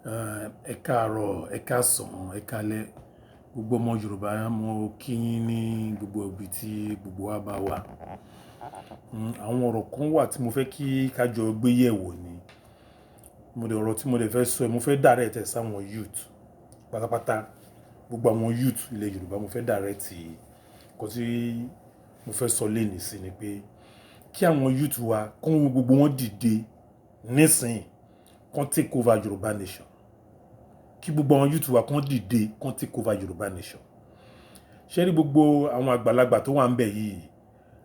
Ẹ káàárọ̀, ẹ káàsán, ẹ káalẹ́. Gbogbo ọmọ Yorùbá mo kí yín ní gbogbo ibi tí gbogbo wa bá wà. Àwọn ọ̀rọ̀ kan wà tí mo fẹ́ kí ká jọ gbé yẹ̀wò ni. Ọ̀rọ̀ tí mo dẹ̀ fẹ́ sọ mo fẹ́ direct ẹ̀ sáwọn youth pátápátá. Gbogbo àwọn youth ilẹ̀ Yorùbá mo fẹ́ direct nǹkan tí mo fẹ́ sọ lénìí sí ni pé kí àwọn youth wa kún gbogbo wọn dìde nísìnyí kán take over Yorùbá nation. Kí gbogbo àwọn youth wa kán dìde kán take over Yorùbá nation. Ṣé rí gbogbo àwọn àgbàlagbà tó wà ń bẹ̀ yìí,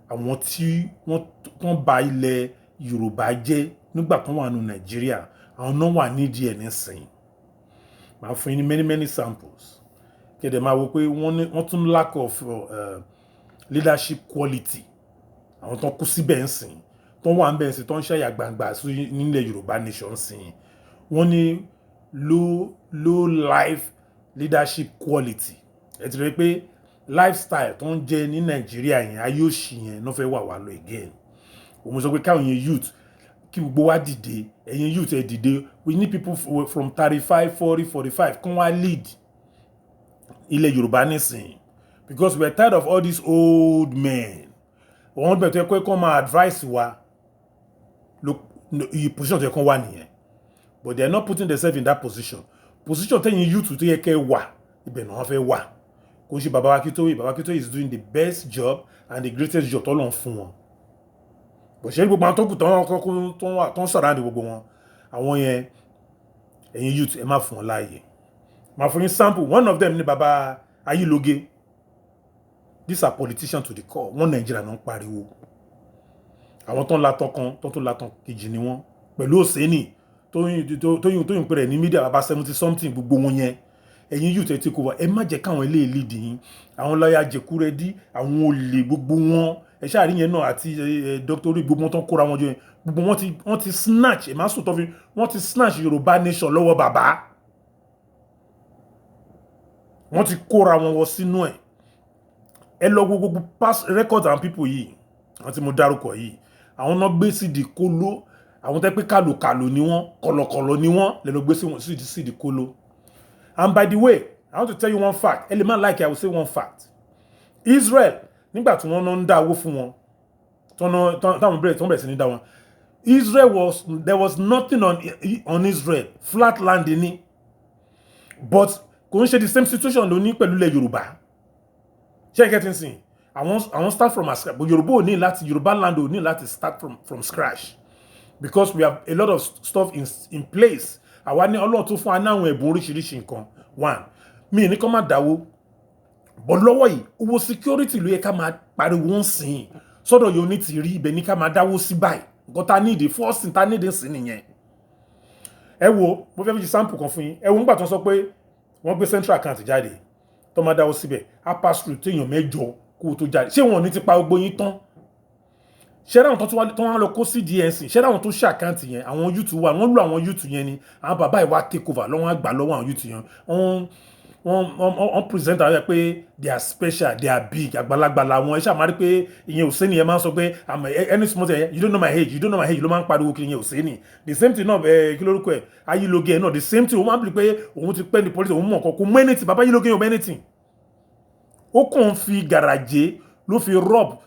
àwọn tí wọ́n bà ilẹ̀ Yorùbá jẹ́ nígbà tó wà nínú Nàìjíríà, àwọn náà wà nídìí ẹ̀ nísìnyí. Màá fún yín ní many samples. Kẹ̀dẹ̀ máa wo pé wọ́n tún lack of leadership quality. Àwọn tó kú síbẹ̀ ń sìn, tó wà ń bẹ̀ ń sìn, tó ń ṣàyà gbangba nílẹ̀ Yorùbá nation ń sìn. Wọ́n ní low life leadership quality. Ẹ ti rí pé lifestyle tó ń jẹ ní Nàìjíríà yẹn, ayé òṣì yẹn ló fẹ́ wà wá lọ again. Òun sọ pé káwọn yẹn youth kí gbogbo wa dìde, ẹ̀yin youth ẹ dìde. We need people from 35, 40, 45 kán wá lead ilẹ̀ Yorùbá nísìn. Because we are tired of all these old men. Wọ́n bẹ̀ tó yẹ kó kán máa advice wa. Position tó yẹ kán wà nìyẹn. But they are not putting themselves in that position. Position tẹ́yin youth tó yẹ kẹ́ wà, ibẹ̀ náà wọ́n fẹ́ wà. Kò ṣe Baba Akintoye. Baba Akintoye is doing the best job and the greatest job tọ́lọ́run fún wọn. But ṣé gbogbo àwọn tó kù tó ń sọ̀rọ̀ àdé gbogbo wọn, àwọn yẹn ẹ̀yin youth ẹ má fún wọn láàyè. Màá fún yín sample. One of them ni Baba Ayiloge. These are politicians to the core. Wọ́n Nàìjíríà náà ń pariwo. Àwọn tó ń latọ́ kan tó tún latọ́ kejì ni wọ́n. Pẹ̀lú Oseni tóyìn pẹ̀rẹ̀ ní media Baba 70 something gbogbo wọn yẹn. Ẹ̀yin youth ẹ take over. Ẹ má jẹ́ káwọn ilé lead yín. Àwọn lọ́yà Jẹ̀kúrẹ́dí, àwọn olè gbogbo wọn. Ẹ ṣáà rí yẹn náà àti Dr. Orí gbogbo wọn tó ń kóra wọn jọ yẹn. Gbogbo wọn ti snatch. Ẹ má sùn tó fi wọ́n ti snatch Yorùbá nation lọ́wọ́ bàbá. Wọ́n ti kóra wọn wọ sínú ẹ̀. Ẹ lọ gbogbo past records and people yìí. Àwọn tí mo dárúkọ yìí. Àwọn náà gbé sídi kóló. Àwọn tẹ́ pé kàlòkàlò ni wọ́n, kọ̀lọ̀kọ̀lọ̀ ni wọ́n, lè lọ gbé sídi kóló. And by the way, I want to tell you one fact. Ẹ lè má like it, I will say one fact. Israel, nígbà tí wọ́n ń dá owó fún wọn, táwọn bẹ̀rẹ̀ sí ní dá wọn. There was nothing on Israel. Flat land ni. But kò ń ṣe the same situation ló ní pẹ̀lú ilẹ̀ Yorùbá. Ṣé ẹ getting sìn? Àwọn start from scratch. But Yorùbá land ò ní láti start from scratch. Because we have a lot of stuff in place. Àwa ní Ọlọ́run tó fún wa ní àwọn ẹ̀bùn oríṣiríṣi nǹkan. One, mi ní kán máa dáwó. But lọ́wọ́ yìí, owó security ló yẹ ká máa pariwo ń sìn. Sọ́dọ̀ yóò ní ti rí ibẹ̀ ní ká máa dáwó sí báyìí. Nǹkan ta ní ìdí first thing ta ní ìdí sí nìyẹn. Ẹ wo, mo fẹ́ fi sample kan fún yín. Ẹ wo nígbà tó ń sọ pé wọ́n gbé central account jáde. Tó máa dáwó síbẹ̀. A pass through téèyàn mẹ́jọ kó tó jáde. Ṣé wọn ò ní ti pa gbogbo yín tán? Ṣé ráwọn tó wá lọ kó CDNC, ṣé ráwọn tó ṣe àkáǹtì yẹn, àwọn youth wà, wọ́n lù àwọn youth yẹn ni, àwọn bàbá ìwà take over lọ́wọ́n àgbà lọ́wọ́ àwọn youth yẹn. Wọ́n present àwọn yẹn pé they are special, they are big, àgbàlagbà làwọn. Ẹ ṣáà máa rí pé ìyẹn Oseni yẹn máa ń sọ pé any small thing, you don't know my age, you don't know my age, ló máa ń pariwo kiri ìyẹn Oseni. The same thing náà kí lórúkọ ẹ̀ Ayiloge náà, the same thing, ó máa ń bìí pé òun ti pẹ́ ní politics, òun mọ̀ kọ́kọ́ mọ́ anything, bàbá Ayiloge yóò mọ́ anything. Ó kàn fi gàràjé ló fi rob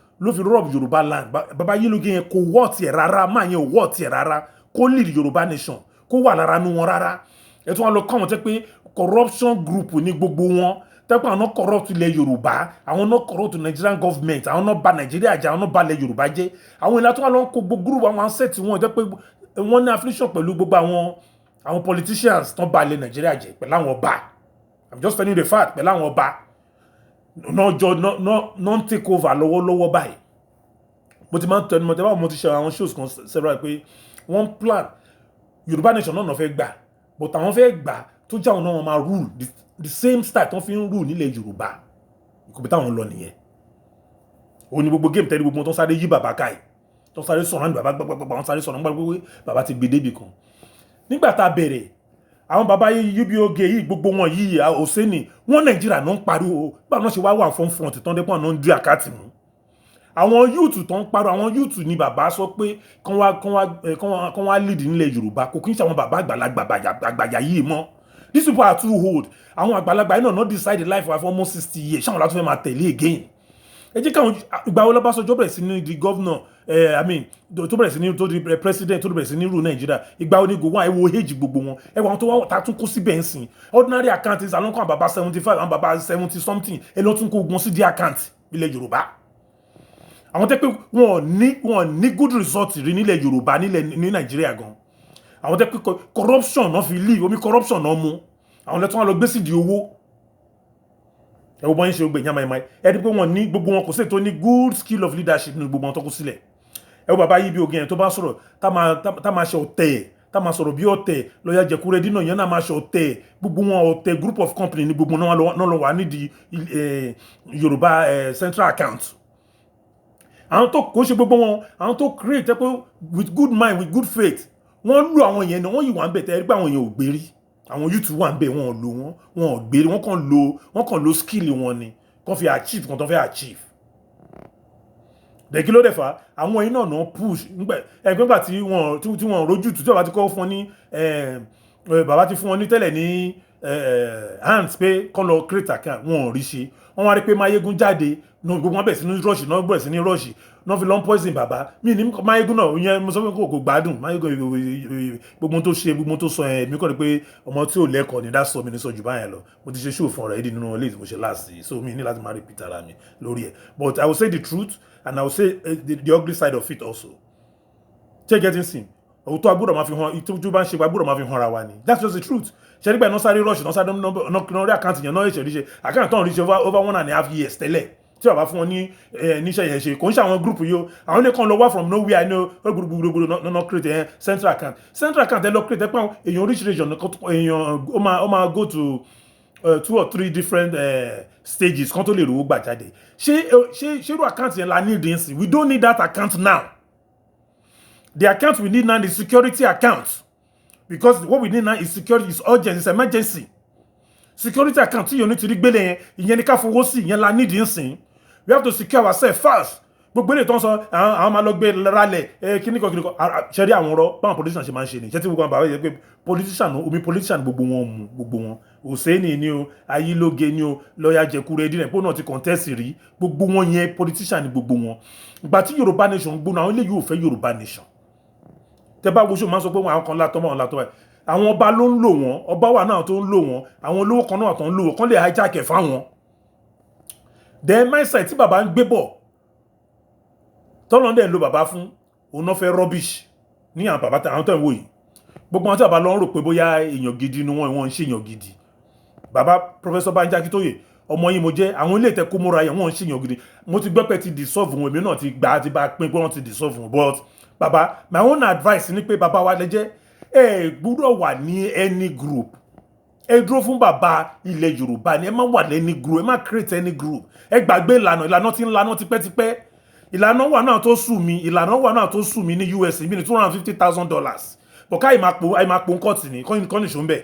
Yorùbá land. Baba Ayiloge yẹn kò wọ́ tiẹ̀ rárá, máa yẹn ò wọ́ tiẹ̀ rárá, kó lead Yorùbá nation, kó wà lára nu wọn rárá. Ẹ tún wá lọ kọ́ wọn tẹ́ pé corruption group ní gbogbo wọn, tẹ́ pé àwọn náà corrupt ilẹ̀ Yorùbá, àwọn náà corrupt Nigerian government, àwọn náà bà Nàìjíríà jẹ́, àwọn náà bà ilẹ̀ Yorùbá jẹ́. Àwọn ìlà tó wá lọ kó gbogbo group àwọn set wọn tẹ́ pé wọ́n ní affiliation pẹ̀lú gbogbo àwọn politicians tán bà ilẹ̀ Nàìjíríà jẹ́ pẹ̀lú àwọn ọba. I'm just telling you the fact, pẹ̀lú àwọn ọba. Non take over lọ́wọ́lọ́wọ́ báyìí. Mo ti máa ń tẹnu mọ́ mo ti ṣe àwọn shows kan several pé wọ́n plan Yorùbá nation náà fẹ́ gbà, but àwọn fẹ́ gbà tó jẹ́ àwọn náà wọ́n máa rule the same style tó fi ń rule nílẹ̀ Yorùbá. Ìkọ̀bí táwọn lọ nìyẹn. Ó ní gbogbo game tẹ́lẹ̀ gbogbo tó ń sáré yí bàbá káì, tó ń sáré sọ̀rọ̀ ní bàbá gbàgbàgbà, wọ́n sáré sọ̀rọ̀ nígbà gbogbo bàbá ti gbé débì kan. Nígbà tá a bẹ̀rẹ̀, àwọn bàbá Yubi-Oge yìí gbogbo wọn yìí Oseni, wọ́n Nàìjíríà náà ń pariwo báwọn ṣe wá wà fún front tán dé pọ́n náà ń dí àkáàtì mú. àwọn youth tó ń parọ́ àwọn youth ni bàbá sọ pé kán wá lead nílẹ̀ Yorùbá kò kí n ṣe àwọn bàbá àgbàlagbà yìí mọ́. These people are too old. Àwọn àgbàlagbà yìí náà not decide life for almost 60 years ṣáwọn látún fẹ́ máa tẹ̀lé again. Ẹ jẹ́ káwọn ìgbà wo Ọbásanjọ́ bẹ̀rẹ̀ sí ní di governor tó bẹ̀rẹ̀ sí ní tó di president tó bẹ̀rẹ̀ sí ní rule Nàìjíríà ìgbà wo ni go wọ́n ẹ wo age gbogbo wọn ẹ wọ́n tó wá ta tún kó síbẹ̀ ń sìn ordinary account is alonso àwọn bàbá 75 àwọn bàbá 70 something ẹ lọ tún kó gun sí di account ilẹ̀ Yorùbá. Àwọn tẹ́ pé wọn ní good result rí nílẹ̀ Yorùbá ní Nàìjíríà gan. Àwọn tẹ́ pé corruption náà fi live omi corruption náà mú àwọn lẹ́tọ́ wọn lọ gbé sí di owó. Ẹ wo bọ́n yín ṣe gbé yamayama ẹ rí pé wọn ní gbogbo wọn kò sí ètò ní good skill of leadership ní gbogbo wọn tó kú sílẹ̀. Ẹ wo bàbá yìí bí ogin yẹn tó bá sọ̀rọ̀ tá máa ṣe ọ̀tẹ̀ tá máa sọ̀rọ̀ bí ọ̀tẹ̀ lọ́yà jẹ̀kúrẹ́ dínà yẹn náà máa ṣe ọ̀tẹ̀ gbogbo wọn ọ̀tẹ̀ group of company ní gbogbo náà lọ wà nídìí Yorùbá central account. Àwọn tó kò ṣe gbogbo wọn àwọn tó create pé with good mind with good faith wọ́n lù àwọn yẹn náà wọ́n yìí wà ń bẹ̀ tẹ́ ẹ rí pé àwọn yẹn ò gbérí àwọn YouTube wà ń bẹ̀ wọ́n ò lò wọ́n ò gbérí wọ́n kàn lo skill wọn ni kàn fi achieve kan tó fẹ́ achieve. Dẹ̀kí ló dẹ̀ fà àwọn yìí náà push nígbà tí wọ́n rojú tù tí bàbá ti kọ́ fún wọn ní bàbá ti fún wọn ní tẹ́lẹ̀ ní hands pé kàn lọ create account wọn ò rí ṣe wọ́n wá rí pé Máyégún jáde gbogbo wọn bẹ̀rẹ̀ sí ní rush náà bẹ̀rẹ̀ sí ní rush náà fi lọ́n poison bàbá mi ní Máyégún náà ìyẹn mo sọ pé kò gbádùn Máyégún gbogbo tó ṣe gbogbo tó sọ mi kọ́ ni pé ọmọ tí ò lẹ́kọ̀ọ́ ni dá sọ mi ní sọ jù báyẹn lọ mo ti ṣe show fún ọ̀rọ̀ yìí nínú ilé mo ṣe last so mi ní láti máa repeat ara mi lórí ẹ̀ but I will say the truth and I will say the ugly side of it also. Check getting sin òótọ́ agbúrò máa fi hàn ìtọ́jú bá ń ṣe agbúrò máa fi hàn ara wa ni that's just the truth. Ṣe nígbà iná sáré rush náà sáré náà rí àkáǹtì yẹn náà èṣẹ̀ ríṣe àkáǹtì tó ń ríṣe over 1.5 years tẹ́lẹ̀ tí bàbá fún wọn ní níṣẹ́ yẹn ṣe kò ń ṣe àwọn group yìí o àwọn ilé kan lọ wá from nowhere ní gbogbogbò náà create central account ẹ lọ create ẹ pé èèyàn oríṣiríṣi èèyàn ó máa go to 2 or 3 different stages kan tó lè rówó gbà jáde ṣé irú àkáǹtì yẹn la need in sin we don't need that account now. The account we need now is security account because what we need now is security is urgent it's emergency. Security account tí yóò ní ti rí gbélé yẹn ìyẹn ní ká fowó sí ìyẹn la need in sin we have to secure ourselves first. Gbogbo èlé tó ń sọ àwọn máa lọ gbé ralẹ̀ kíníkan ṣẹ́rí àwọn ọ̀rọ̀ báwọn politician ṣe máa ń ṣe ni ṣé tí gbogbo àwọn bàbá yẹ pé politician gbogbo wọn mú gbogbo wọn Hussaini ni o Ayílóge ni o lọ́ọ̀yà Jẹ̀kúrẹ́ dín pé náà ti contest rí gbogbo wọn yẹn politician ni gbogbo wọn. Ìgbà tí Yorùbá nation gbóná àwọn ilé yóò fẹ́ Yorùbá nation tẹ bá wo ṣó máa sọ pé àwọn kan látọ́ mọ́ látọ́ báyìí àwọn ọba ló ń lò wọ́n ọba wà náà tó ń lò wọ́n àwọn olówó kan náà tó ń lò wọ́n kán lè hijack ẹ̀ fáwọn. then mindset tí bàbá ń gbé bọ̀ tọ́lọ́ dẹ̀ ń lo bàbá fún òun náà fẹ́ rubbish ní àwọn bàbá àwọn tó ń wò yìí gbogbo wọn tí bàbá lọ ń rò pé bóyá èèyàn gidi ni wọ́n ń ṣe èèyàn gidi. Bàbá Professor Banji Akintoye ọmọ yìí mo jẹ́ àwọn ilé ìtẹ́kọ́ múra yẹn wọ́n ń ṣe èèyàn gidi mo ti gbọ́ pé ti dissolve wọn èmi náà ti gbà á ti bá pín pé wọ́n ti dissolve wọn but bàbá my own advice ni pé bàbá wa lẹ́jẹ́ ẹ gbúdọ̀ wà ní any group ẹ dúró fún bàbá ilẹ̀ Yorùbá ni ẹ má wà lẹ́ni group ẹ má create any group ẹ gbàgbé ìlànà tí ń lanà tipẹ́tipẹ́ ìlànà wà náà tó sù mí ní US mi ní $250,000 but káyì máa pò ń kọ́ọ̀tì ní kọ́ni ṣó ń bẹ̀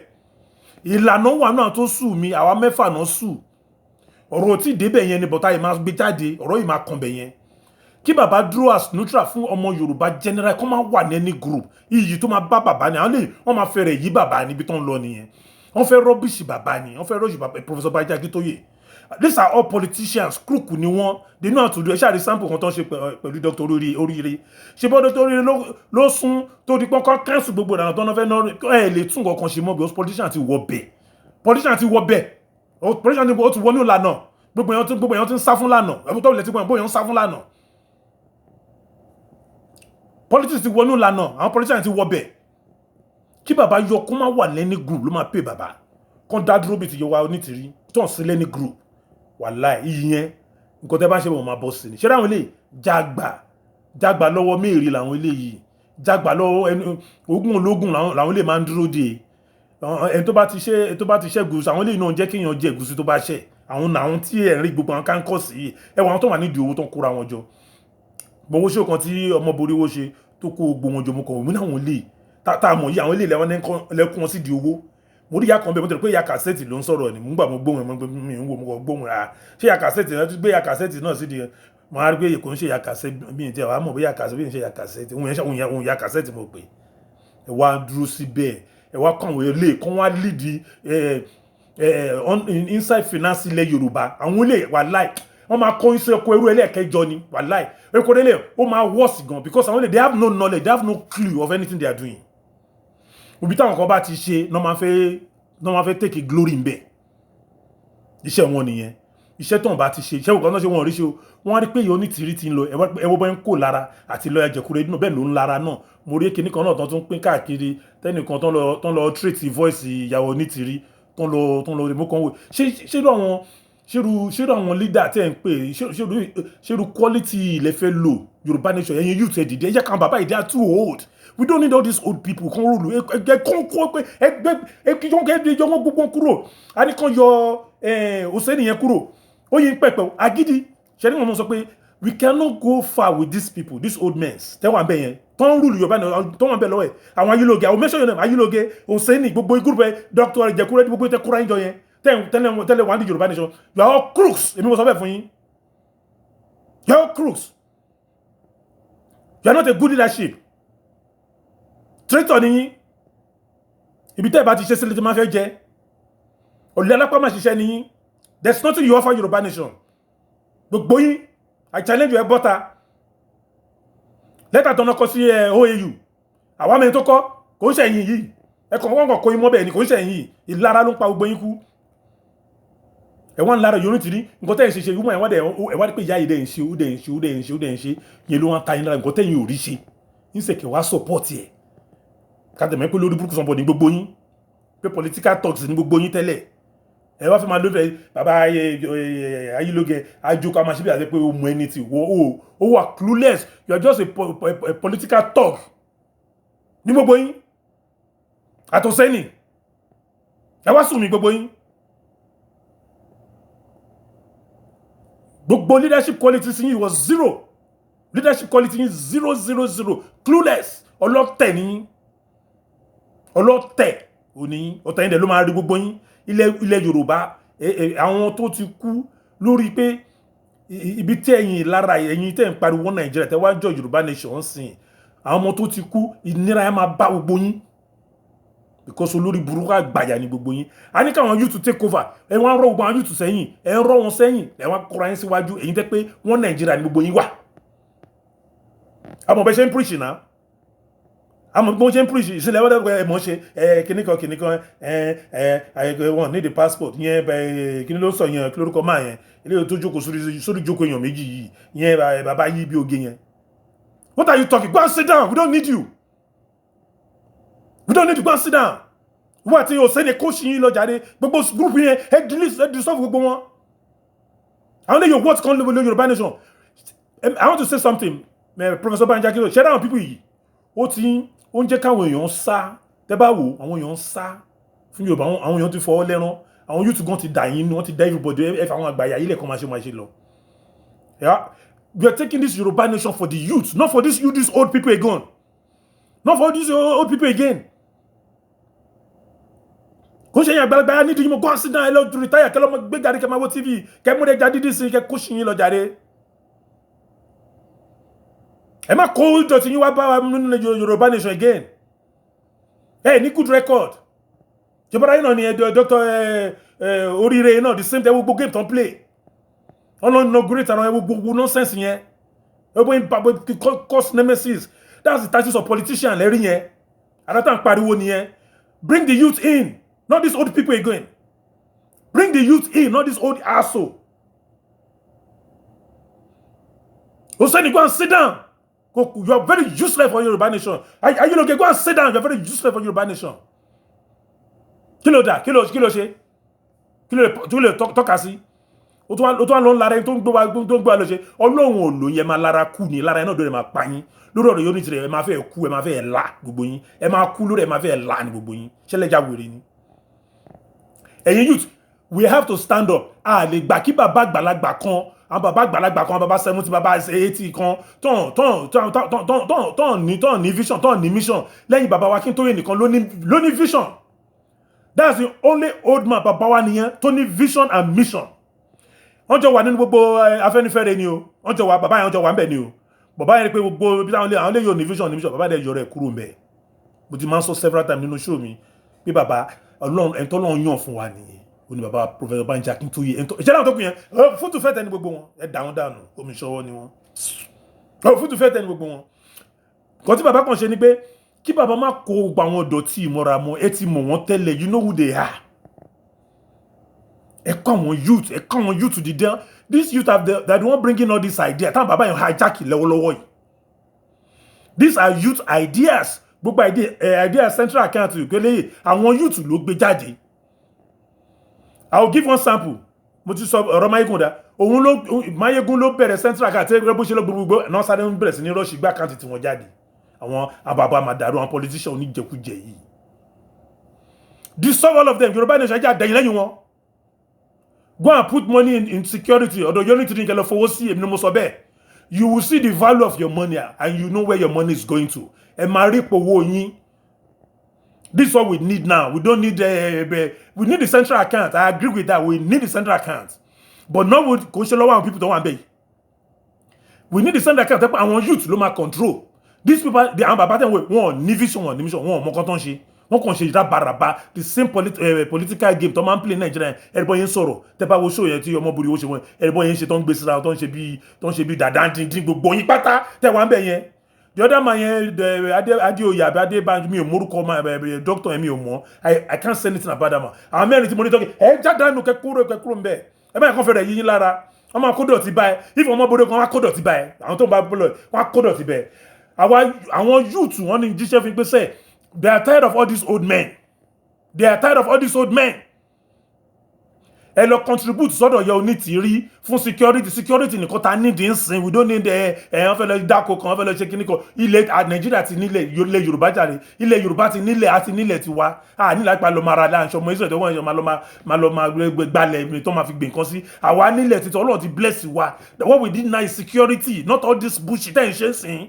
ìlànà wà náà tó sù mí àwa mẹ́fà náà sù ọ̀rọ̀ tí débẹ̀ yẹn ni bọ̀tá yìí máa gbé jáde ọ̀rọ̀ yìí máa kàn bẹ̀ yẹn kí bàbá dúró as neutral fún ọmọ Yorùbá general kó máa wà ní any group iyì tó máa bá bàbá ni wọ́n máa fẹ́rẹ̀ yí bàbá níbi tó ń lọ nìyẹn wọ́n fẹ́ rọ́bìṣì bàbá ni wọ́n fẹ́ rọ́bìṣì bàbá Professor Banji Akintoye these are all politicians crook ni wọ́n they know how to do ẹ ṣáà rí sample kan tó ń ṣe pẹ̀lú Dr. Oríire ṣe bọ́ Dr. Oríire ló sún tó di pọ́nkọ́ cancel gbogbo ìlànà tó ń fẹ́ náà ẹ̀ lè tún nǹkan ṣe mọ́ because politician ti wọ bẹ̀ politician ti wọ ní ìlànà gbogbo èèyàn ti ń sá fún lànà ẹ̀bùn tó lè ti gbogbo èèyàn ń sá fún lànà politics ti wọnú lànà àwọn politicians ti wọ bẹ̀ kí bàbá yọ kó má wà lẹ́ni group ló máa pè bàbá kán dá dúró bí ti yọ wa onítìrí tó ń sí lẹ́ni group wàláhì ìyẹn nǹkan tẹ́ bá ṣe wọ́n máa bọ́ sí ni ṣé láwọn ilé jágbà lọ́wọ́ mẹ́rin làwọn ilé yìí jágbà lọ́wọ́ ẹni ogún ológun làwọn ilé máa ń dúró de ẹni tó bá ti ṣe gùsù àwọn ilé náà jẹ́ kéèyàn jẹ gùsù tó bá ṣẹ̀ àwọn tí ẹ̀ ń rí gbogbo àwọn káńkọ́ọ̀sì yìí ẹwà àwọn tó wà nídìí owó tó ń kóra wọn jọ gbogbo ṣó kan tí ọmọ borí owó ṣe tó kó gbogbo wọn jọ mú kan òun náà wọn lè tá mọ̀ yí àwọn ilé ìlẹ́wọ̀n lẹ́kùn wọn sí di owó mo rí ìyá kan bẹ́ẹ̀ mo tẹ̀lé pé ìyá kàsẹ́ẹ̀tì ló ń sọ̀rọ̀ ni mo ń gbà mo gbóhùn mi ń wo mo gbóhùn ra ṣé ìyá kàsẹ́ẹ̀tì náà tún gbé ìyá kàsẹ́ẹ̀tì náà sí di mo á rí pé kò ń ṣe ìyá kàṣẹ́ bí n tí ẹ wàá mọ̀ bóyá kàṣẹ́ bí n ṣe ìyá kàṣẹ́ òun ìyá kàṣẹ́ tí mo pè ẹ wá dúró síbẹ̀ ẹ wá kàn wọ́n lè kàn wá lead inside finance ilẹ̀ Yorùbá àwọn ilé wà láì wọ́n máa kọ́ iṣẹ́ ẹ̀kọ́ ẹrú ẹlẹ́ẹ̀kẹjọ ni wà láì ẹ̀kọ́ délé ó máa worse gan because àwọn ilé they have no knowledge they have no clue of anything they are doing òbí táwọn kan bá ti ṣe náà máa fẹ́ take glory ń bẹ̀ iṣẹ́ wọn nìyẹn iṣẹ́ tó ń bá ti ṣe iṣẹ́ òkan náà ṣe wọ́n rí ṣe o wọ́n á rí pé ìyọ́ ní tìrí ti ń lọ ẹwọ́ bọ́ ń kó lára àti lọ ẹjẹ̀kúrẹ́ inú bẹ́ẹ̀ ló ń lára náà mo rí kinní kan náà tán tún pín káàkiri tẹ́nìkan tán lọ treat voice ìyàwó ní tìrí tán lọ remote kan wò ṣerú àwọn leader tẹ́ ń pè ṣerú quality ilẹ̀ fẹ́ lò Yorùbá nation ẹ̀yin youth ẹ̀ dìde ẹ̀yẹ́ kan bàbá ìdí are too old we don't need all these old people kan rúlu ẹgbẹ́ kọ́ńkọ́ pé ẹgbẹ́ jọ́ngọ́ gbogbo kúrò a ní kan yọ Hussein yẹn kúrò ó yí pẹ̀pẹ̀ agídí ṣe ní wọn sọ pé we cannot go far with these people these old men tẹ́wọ̀n abẹ́ yẹn tán rúlu Yorùbá náà tán wọn bẹ̀ lọ́wọ́ ẹ̀ àwọn Ayílóge àwọn mẹ́sàn yẹn Ayílóge Hussein gbogbo group ẹ̀ Dr. Ìjẹ̀kúrẹ́ gbogbo tẹ́ kúrá ìjọ yẹn tẹ́lẹ̀ wà ní Yorùbá nation you are all crooks èmi mo sọ bẹ́ẹ̀ fún yín you are all crooks you are not a good leadership traitor ni yín ibi tẹ́ ẹ bá ti ṣe sílẹ̀ tí máa fẹ́ jẹ́ ọ̀lẹ́ alápá máa ṣiṣẹ́ ni yín there is nothing you offer Yorùbá nation gbogbo yín I challenge you ẹ bọ́ta lẹ́tà tọ́nà kọ sí OAU àwọn mẹ́rin tó kọ́ kò ń ṣẹ̀yìn yìí ẹkọ̀ wọ́n kọ̀ kó imọ́ bẹ́ẹ̀ ni kò ń ṣẹ̀yìn yìí ìlara ló ń pa gbogbo yín kú ẹ̀wọ̀n lára yorùn ti rí nǹkan tẹ́yìn ṣe ìwọ̀n ẹ̀wọ́n pé ìyá yìí dẹ̀ ń ṣe yẹn ló wọ́n ta yín lára nǹkan tẹ́yìn ò rí ṣe ń sèkè wá support ẹ̀ kátẹ̀mẹ́ pé lórí burúkú sanbọ̀ ní gbogbo yín pé political talks ní gbogbo yín tẹ́lẹ̀ ẹ wá fi máa lófẹ́ bàbá Ayílóge ajókòó àmà síbi àti pé o mọ ẹni tí o wà clueless you are just a political talk ní gbogbo yín àtọ̀sẹ́nì ẹ wá sùn mí gbogbo yín gbogbo leadership quality sí yín was zero leadership quality yín 000 clueless ọlọ́tẹ̀ ní ọlọ́tẹ̀ òní ọ̀tẹ̀ yín dẹ̀ ló máa rí gbogbo yín ilẹ̀ Yorùbá àwọn tó ti kú lórí pé ibi tí ẹ̀yin lára ẹ̀yin tẹ́ ń pariwo Nàìjíríà tẹ́ wá jọ Yorùbá nation sìn àwọn ọmọ tó ti kú ìnira ẹ̀ máa bá gbogbo yín because olórí burúkú àgbàyà ni gbogbo yín a ní káwọn youth take over ẹ wọ́n rọ gbogbo àwọn youth sẹ́yìn ẹ ń rọ wọn sẹ́yìn ẹ wọ́n kọ́ra yín síwájú èyí tẹ́ pé wọ́n Nàìjíríà ni gbogbo yín wà àmọ́ bẹ́ ṣe ń preach náà àmọ́ bí wọ́n ṣe ń preach ìṣẹ̀lẹ̀ wọ́n dẹ́ mọ̀ ṣe kìnnìkan wọ́n ní the passport yẹn kìnnì ló sọ yẹn kí lórúkọ máa yẹn ilé tó jókòó sórí jókòó èèyàn méjì yìí yẹn bàbá yìí bí oge yẹn what are you talking go and sit down we don't need you. We don't need to go and sit down. What you say the coach in lọ jàre gbogbo group yẹn head dissolve gbogbo wọn. I want your words come level Yorùbá nation. I want to say something. Professor Banjakilo, share down people yìí. Ó ti ó ń jẹ́ káwọn èèyàn sá. Tẹ́ bá wò àwọn èèyàn sá fún Yorùbá àwọn èèyàn ti fọwọ́ lẹ́rán. Àwọn youth gan ti dà yín wọ́n ti dá everybody ẹ àwọn àgbàyà ilẹ̀ kan máa ṣe lọ. Yeah. We are taking this Yorùbá nation for the youth, not for these old people again. Not for these old people again. Kò ṣe yẹn àgbàlagbà ní ìdíyìí mo go and sit down ẹ lọ retire kẹ lọ mọ gbé jáde kẹ máa wo TV kẹ mú rẹ jáde dídí sí kẹ kó ṣì yín lọ jáde. Ẹ má kó ìdọ̀tí yín wá bá wa nínú Yorùbá nation again. Ẹ ní good record. Jọba yín náà ni Dr. Oríire náà the same time gbogbo game tó ń play. Ọlọ́run inaugurate àwọn gbogbo nonsense yẹn. Ẹgbẹ́ cause nemesis. That's the tactics of politicians lẹ́rí yẹn. Àdàtà ń pariwo nìyẹn. Bring the youth in. Not these old people again. Bring the youth in, not this old asshole. Hussein, go and sit down. You are very useless for Yoruba nation. Are you okay? Go and sit down. You are very useless for Yoruba nation. Kí ló dà? Kí ló ṣe? Kí ló tọ́ka sí? Ó tún wá lọ lára ẹni tó ń gbé wa lọ ṣe. Ọlọ́run ò lò yẹn máa lára kú ni lára ẹni náà dọ̀rẹ̀ máa pa yín. Lórí ọ̀rọ̀ yóò ní tirẹ̀ ẹ máa fẹ́ kú ẹ máa fẹ́ là gbogbo yín. Ẹ máa kú lórí ẹ máa fẹ́ là ní gbogbo yín. Ṣẹlẹ́jà wèrè ni. Ẹ̀yin youth, we have to stand up. A lè gbà kí bàbá àgbàlagbà kan, àwọn bàbá àgbàlagbà kan, bàbá 70, bàbá 80 kan, tọ́n ní vision, tọ́n ní mission. Lẹ́yìn bàbá wa Akintoye nìkan ló ní vision. That's the only old man bàbá wa nìyẹn tó ní vision and mission. wọ́n jọ wà nínú gbogbo Afẹ́nifẹ́re ni o wọ́n jọ wà bàbá yẹn wọ́n jọ wà ń bẹ̀ ni o bàbá yẹn pé gbogbo bí àwọn lè yọ ní vision bàbá dẹ̀ yọ rẹ̀ kúrò ń bẹ̀ mo ti máa ń sọ several times nínú show mi pé bàbá Ọlọ́run ẹni tọ́lọ́run yàn fún wa nìyẹn ó ní bàbá Professor Banji Akintoye ìṣẹ́ láwọn tó kù yẹn fútù fẹ́ tẹni gbogbo wọn ẹ dà wọn dànù omi ṣọwọ́ ni wọn fútù fẹ́ tẹni gbogbo wọn kò tí bàbá kan ṣe ni pé kí bàbá má kó gbogbo àwọn ọ̀dọ́tí ìmọ̀ra mọ́ ẹ ti mọ̀ wọ́n tẹ́lẹ̀ you know who they are ẹ kọ́ àwọn youth dìde this youth have the one bringing all this idea táwọn bàbá yẹn hijack lọ́wọ́lọ́wọ́ yìí these are youth ideas gbogbo idea central account ìpele àwọn youth ló gbé jáde I will give one sample mo ti sọ ọ̀rọ̀ Mayegun ló bẹ̀rẹ̀ central account ẹgbẹ́ bó ṣe lọ gbogbo náà sáré ń bẹ̀rẹ̀ sí ní rush gbá account tí wọ́n jáde àwọn àbàbà màdàrú àwọn politician oníjẹkújẹ yìí dissolve all of them Yorùbá nation jẹ́ àdẹ̀yìn lẹ́yìn wọn go and put money in security ọ̀dọ̀ unity ní kẹlẹ́ fowó sí èmi ni mo sọ bẹ́ẹ̀ you will see the value of your money and you know where your money is going to ẹ máa rí owó yín this is what we need now we don't need we need the central account I agree with that we need the central account but not with kò ṣe lọ́wọ́ àwọn people tó wà ń bẹ̀ yìí we need the central account tẹ́pẹ́ àwọn youth ló máa control these people àwọn bàbá tẹ̀ wọ́n wọn ní vision wọn ní mission wọn ò mọ nǹkan tó ń ṣe wọn kàn ṣe rábaraba the same political game tó máa ń play Nigeria ẹ̀rọ yẹn sọ̀rọ̀ tẹ́pẹ́ wo show yẹn tí ọmọ burúkú ṣe wọn ẹ̀rọ yẹn ṣe tó ń gbé síra tó ń ṣe bí dàda díndín gbogbo yín pátá tẹ̀ wá ń bẹ̀ yẹn the other man yẹn Adeoye àbí Adebanji mi ò mórúkọ doctor yẹn mi ò mọ̀ I can't say anything about that man àwọn mẹ́rin tí mo ní tọ́kì ẹ jádàánù kẹkúrò ń bẹ̀ ẹ báyìí kan fẹ́rẹ̀ yíyín lára wọ́n máa kó dọ̀tí báyìí if ọmọ borí kan wá kó dọ̀tí báyìí àwọn tó ń bá bọ́lọ̀ wọ́n á kó dọ̀tí báyìí àwọn youth wọ́n ní jíṣẹ́ fi pé sẹ́ they are tired of all these old men ẹ lọ contribute sọ́dọ̀ yẹ onítìrí fún security nìkan ta nídìí ń sìn we don't need wọ́n fẹ́ lọ dáko kan wọ́n fẹ́ lọ ṣe kíní kan ilẹ̀ Nàìjíríà ti nílẹ̀ ilẹ̀ Yorùbá jàre ilẹ̀ Yorùbá ti nílẹ̀ àti nílẹ̀ ti wá nílẹ̀ àpá lọ máa ra láǹṣọ ọmọ Israẹli tó wọ́n máa lọ máa gbalẹ̀ tó máa fi gbé nǹkan sí àwa nílẹ̀ títọ́ Ọlọ́run ti bless wa what we need now is security not all this bullshit tẹ́ ń ṣe sìn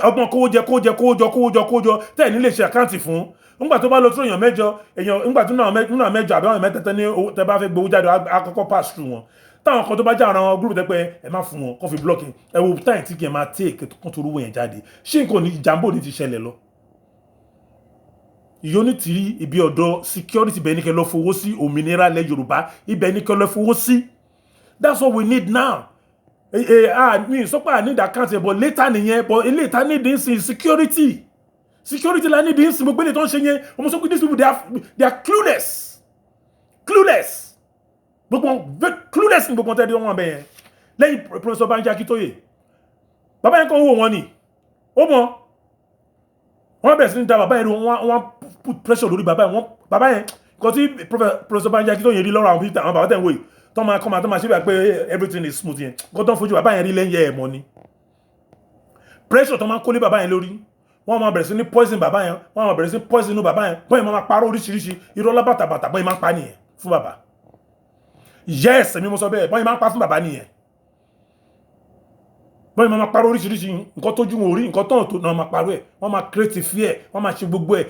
ọgbọ́n kówójọ tẹ́ nílé ṣe àkáǹtì fún ńgbà tó bá lọ tó èèyàn ńgbà tó náà mẹ́jọ àbí àwọn mẹ́tẹ̀ẹ̀tẹ̀ ní tẹ́ bá fẹ́ gbowó jáde àkọ́kọ́ pass through wọn táwọn kan tó bá já ara wọn group tẹ́pẹ́ ẹ má fún wọn kọ́ fi blocking ẹ wo time tí kì í máa take kó tó rúwọ̀ yẹn jáde ṣé nǹkan ní ìjàmbó ní ti ṣẹlẹ̀ lọ ìyó ní tìrí ibi ọ̀dọ̀ security ibẹ̀ ní kẹ́ lọ fowó sí òmìnira ilẹ̀ Yorùbá ibẹ̀ ní kẹ́ lọ fowó sí that's what we need now mi sọpá I need account but later nìyẹn but later need security la need in gbogbo ilé tó ń ṣe yẹn ọmọ sọ pé these people they are clueless gbogbo clueless ní gbogbo tẹ́lẹ̀ wọn bẹ̀ yẹn lẹ́yìn Professor Banji Akintoye bàbá yẹn kan wò wọ́n ni ó mọ̀ wọ́n bẹ̀rẹ̀ sí ní da bàbá yẹn wọ́n put pressure lórí bàbá yẹn nǹkan tí Professor Banji Akintoye rí lọ́rọ̀ àwọn bàbá tẹ̀ ń wò yìí tó máa ṣe bí i pé everything is smooth yẹn nǹkan tó ń fojú bàbá yẹn rí lẹ́yìn ẹ̀mọ́ ni pressure tó máa kólé bàbá yẹn lórí wọ́n máa bẹ̀rẹ̀ sí ní poison bàbá yẹn wọ́n máa bẹ̀rẹ̀ sí poison inú bàbá yẹn bọ́yìn máa parọ́ oríṣiríṣi irọ́ lábàtàbàtà bọ́yìn máa ń pa nìyẹn fún bàbá yes èmi mo sọ bẹ́ẹ̀ bọ́yìn máa ń pa fún bàbá nìyẹn bọ́yìn máa parọ́ oríṣiríṣi nǹkan tójú wọn orí nǹkan tó náà máa parọ́ ẹ̀ wọ́n máa create fear wọ́n máa ṣe gbogbo ẹ̀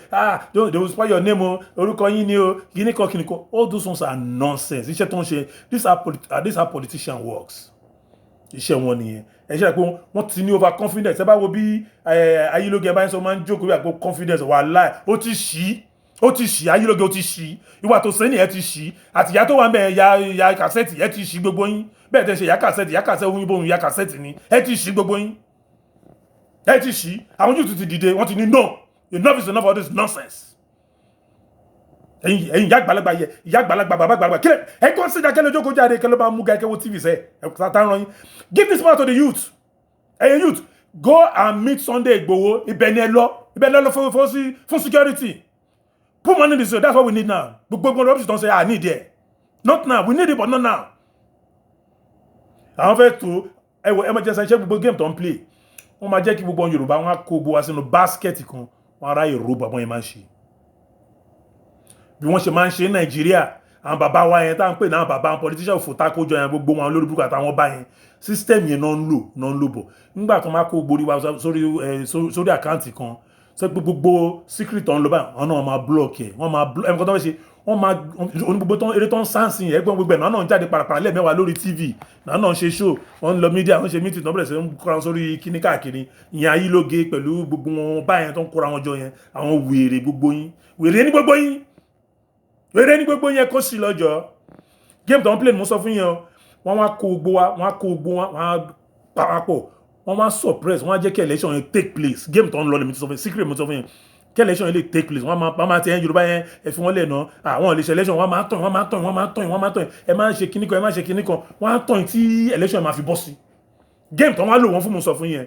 they will spoil your name o orúkọ yín ni o kíníkan all those ones are nonsense iṣẹ́ tó ń ṣe this how politician works iṣẹ́ wọn nìyẹn ẹ ṣe pé wọ́n ti ní over confidence ẹ bá wo bí Ayélujára báyìí sọ máa ń jókòó àpò confidence wàláhì ó ti ṣí Ayélujára ó ti ṣí ìwà tó sẹ́ni ẹ ti ṣí àti ìyá tó wà ń bẹ̀ ya kàsẹ́ẹ̀tì ẹ ti ṣí gbogbo yín bẹ́ẹ̀ tẹ́ ṣe ya kàsẹ́ẹ̀tì òyìnbó òun ya kàsẹ́ẹ̀tì ni ẹ ti ṣí gbogbo yín ẹ ti ṣí àwọn yóò ti dìde wọ́n ti ní no enough is enough of this nonsense ẹ̀yin ìyá àgbàlagbà bàbá àgbàlagbà kílẹ̀ ẹ kọ́ sí ìdákẹ́lẹ́ ojókòó jáde kẹ́lẹ́ bá mú gẹ́gẹ́ wo tv sẹ́ ẹ̀ tá rán yín give this power to the youth ẹ̀yin youth go and meet Sunday Igboho ibẹ̀ ni ẹ lọ fún security put money in the store that's what we need now gbogbo rubbish don say I need it not now we need it but not now àwọn fẹ́ tó ẹwọ emergency ṣe gbogbo game tó ń play wọ́n máa jẹ́ kí gbogbo Yorùbá wọn kó gbogbo wa sínú basket kan wọ́n ara èrò bàbá yẹn máa ń ṣe bí wọ́n ṣe máa ń ṣe ní Nàìjíríà àwọn bàbá wa yẹn tá ń pè náà bàbá àwọn politician òfò tákó jọ yẹn gbogbo wọn lórí burúkú àtàwọn bá yẹn system yẹn náà ń lò bọ̀ nígbà tó máa kó gborí wa sórí àkáǹtì kan sọ pé gbogbo secret ọ̀hún ló báyìí wọn náà máa block ẹ̀ wọ́n máa block ẹ̀mí kan tó fẹ́ ṣe wọ́n máa onígbogbo tó eré tó ń sáǹsì ẹgbọ́n gbogbo ẹ̀ náà ń jáde parapara lẹ́ẹ̀mẹ́wàá lórí tv náà ń ṣe show wọ́n ń lọ media wọ́n ṣe meeting tó bẹ̀rẹ̀ sí ń kóra wọn sórí kíní káàkiri ìyẹn ayílóge pẹ̀lú gbogbo wọn báyẹn tó ń kóra wọn jọ yẹn àwọn wèrè gbogbo yín wèrè ní gbogbo yín wèrè ní gbogbo yẹn kó sí lọ́jọ́ game tó ń play mo sọ fún yẹn wọ́n wá kó gbogbo wa wọ́n á kó gbogbo wa wọ́n á parapọ̀ wọ́n wá suppress wọ́n á jẹ́ kí election yẹn take place game tó ń lọ lèmi tó sọ fún yẹn secret mo sọ fún yẹn kí election yẹn lè take place wọ́n máa ti ẹ̀ Yorùbá yẹn ẹ fi wọ́n lẹ̀ náà àwọn lè ṣe election wọ́n máa tàn ẹ máa ṣe kíní kan wọ́n á tàn tí election máa fi bọ́ sí game tó wọ́n á lò wọ́n fún mo sọ fún yẹn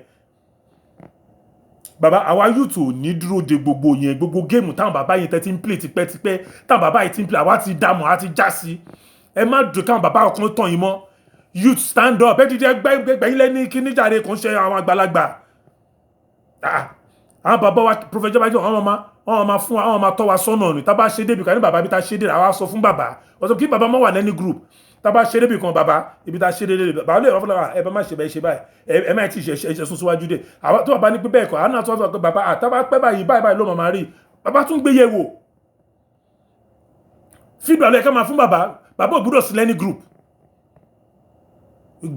bàbá àwa youth ò ní dúró de gbogbo yẹn gbogbo géèmù táwọn bàbá yẹn tẹ́tí ń play tipẹ́tipẹ́ táwọn bàbá yẹn ti ń play àwa ti dààmú àti já sí ẹ má dùn káwọn bàbá ọkàn tàn yín mọ́ youth stand up ẹ dídí gbẹ̀yìn lẹ́ni kíní jàre kò ń ṣe àwọn àgbàlagbà àwọn bàbá wa professor bájú àwọn ọmọ fún àwọn ọmọ tọ́ wa sọ́nà ní tá bá ṣe débi kan ní bàbá bí tá ṣe dé àwa sọ fún bàbá ọ̀sọ̀ kí bàbá mọ́ wà lẹ́ni group tá bá ṣe débi kan bàbá ibi tá ṣe débi bàbá lè rọ́fọ́ lọ́wọ́ ẹ bá má ṣe báyìí ṣe báyìí ẹ má ti ṣe sún síwájú dé àwọn tó bàbá ní pé bẹ́ẹ̀ kọ́ àwọn náà tó sọ pé bàbá àtàbá pẹ́ báyìí ló máa rí bàbá tún gbé yẹ̀ wò fídíò alẹ́ ká máa fún bàbá ò gbúdọ̀ sí lẹ́ni